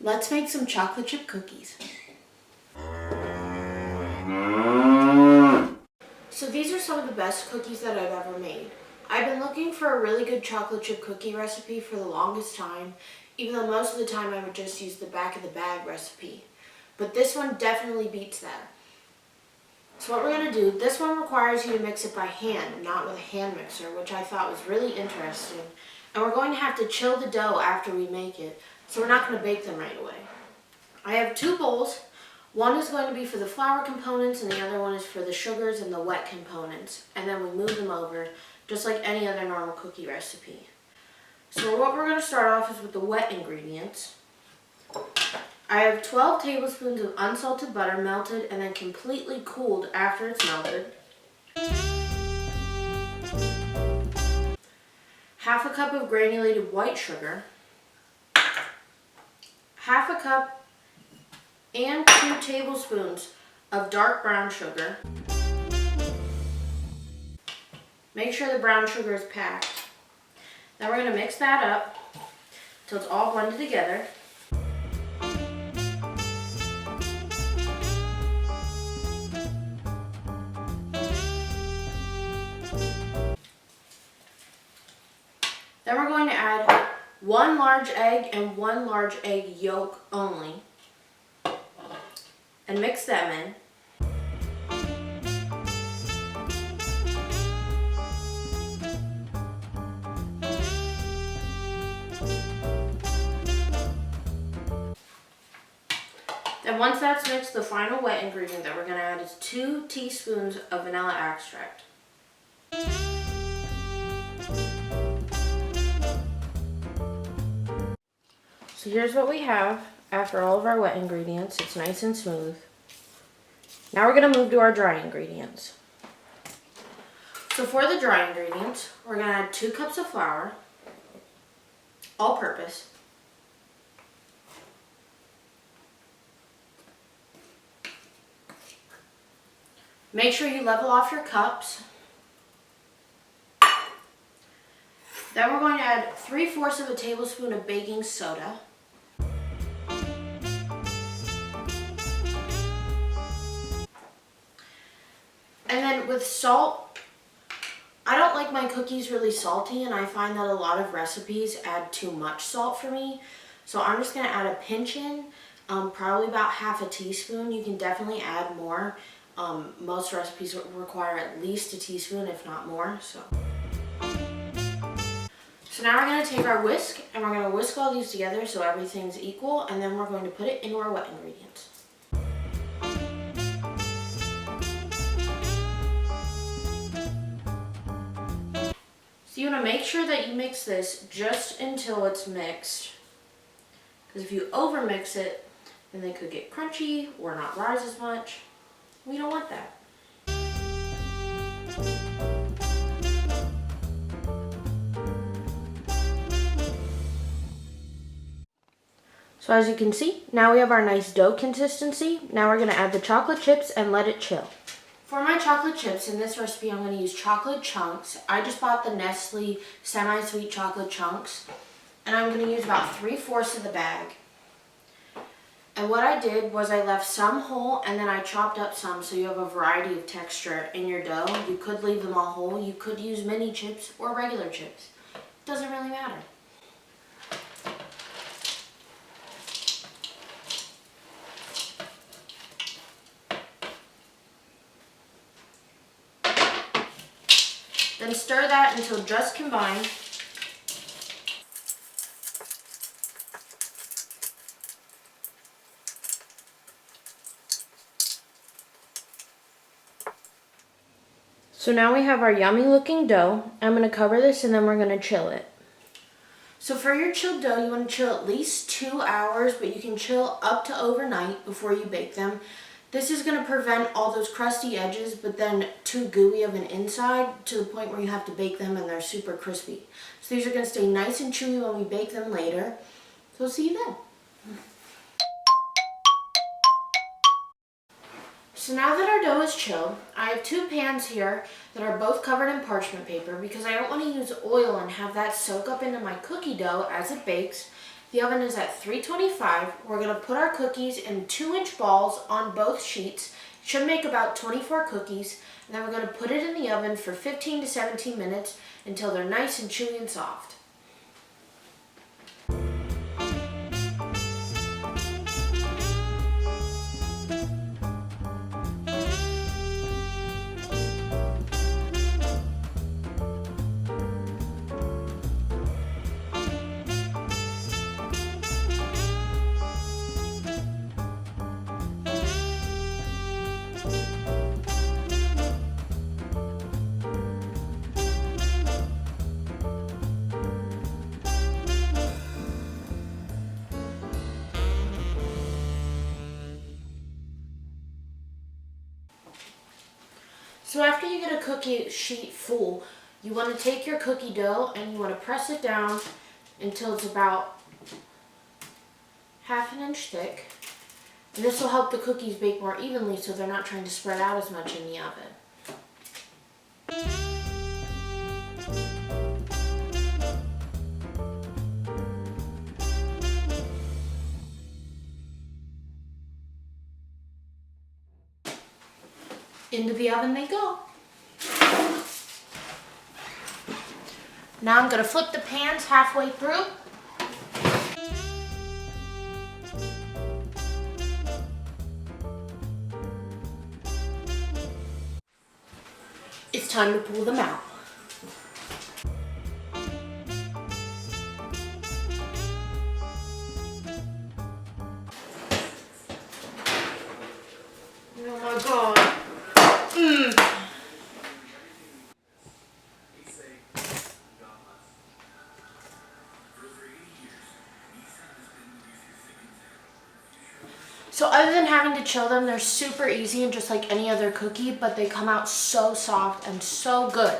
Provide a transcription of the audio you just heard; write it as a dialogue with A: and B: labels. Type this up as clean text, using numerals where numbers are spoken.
A: Let's make some chocolate chip cookies. So these are some of the best cookies that I've ever made. I've been looking for a really good chocolate chip cookie recipe for the longest time, even though most of the time I would just use the back of the bag recipe. But this one definitely beats that. So what we're going to do, this one requires you to mix it by hand, not with a hand mixer, which I thought was really interesting. And we're going to have to chill the dough after we make it, so we're not going to bake them right away. I have two bowls. One is going to be for the flour components and the other one is for the sugars and the wet components. And then we move them over just like any other normal cookie recipe. So what we're going to start off is with the wet ingredients. I have 12 tablespoons of unsalted butter melted and then completely cooled after it's melted. Half a cup of granulated white sugar. Half a cup and 2 tablespoons of dark brown sugar. Make sure the brown sugar is packed. Then we're going to mix that up until it's all blended together. Then we're going to add 1 large egg and 1 large egg yolk only, and mix them in. Then once that's mixed, the final wet ingredient that we're going to add is 2 teaspoons of vanilla extract. So here's what we have after all of our wet ingredients. It's nice and smooth. Now we're going to move to our dry ingredients. So for the dry ingredients, we're going to add 2 cups of flour, all purpose. Make sure you level off your cups. Then we're going to add 3/4 of a tablespoon of baking soda. And then with salt, I don't like my cookies really salty, and I find that a lot of recipes add too much salt for me. So I'm just going to add a pinch in, probably about half a teaspoon. You can definitely add more. Most recipes require at least a teaspoon, if not more. So now we're going to take our whisk and we're going to whisk all these together so everything's equal, and then we're going to put it into our wet ingredients. So you want to make sure that you mix this just until it's mixed, because if you over-mix it, then they could get crunchy or not rise as much. We don't want that. So as you can see, now we have our nice dough consistency. Now we're going to add the chocolate chips and let it chill. For my chocolate chips, in this recipe I'm going to use chocolate chunks. I just bought the Nestle semi-sweet chocolate chunks, and I'm going to use about 3/4 of the bag. And what I did was I left some whole and then I chopped up some so you have a variety of texture in your dough. You could leave them all whole. You could use mini chips or regular chips. It doesn't really matter. Then stir that until just combined. So now we have our yummy looking dough. I'm going to cover this and then we're going to chill it. So for your chilled dough, you want to chill at least 2 hours, but you can chill up to overnight before you bake them. This is going to prevent all those crusty edges, but then too gooey of an inside to the point where you have to bake them and they're super crispy. So these are going to stay nice and chewy when we bake them later. So we'll see you then. So now that our dough is chilled, I have 2 pans here that are both covered in parchment paper because I don't want to use oil and have that soak up into my cookie dough as it bakes. The oven is at 325. We're going to put our cookies in 2-inch balls on both sheets. It should make about 24 cookies. And then we're going to put it in the oven for 15 to 17 minutes until they're nice and chewy and soft. So after you get a cookie sheet full, you want to take your cookie dough and you want to press it down until it's about 1/2 inch thick. And this will help the cookies bake more evenly so they're not trying to spread out as much in the oven. Into the oven they go. Now I'm going to flip the pans halfway through. It's time to pull them out. Oh my God. So other than having to chill them, they're super easy and just like any other cookie, but they come out so soft and so good.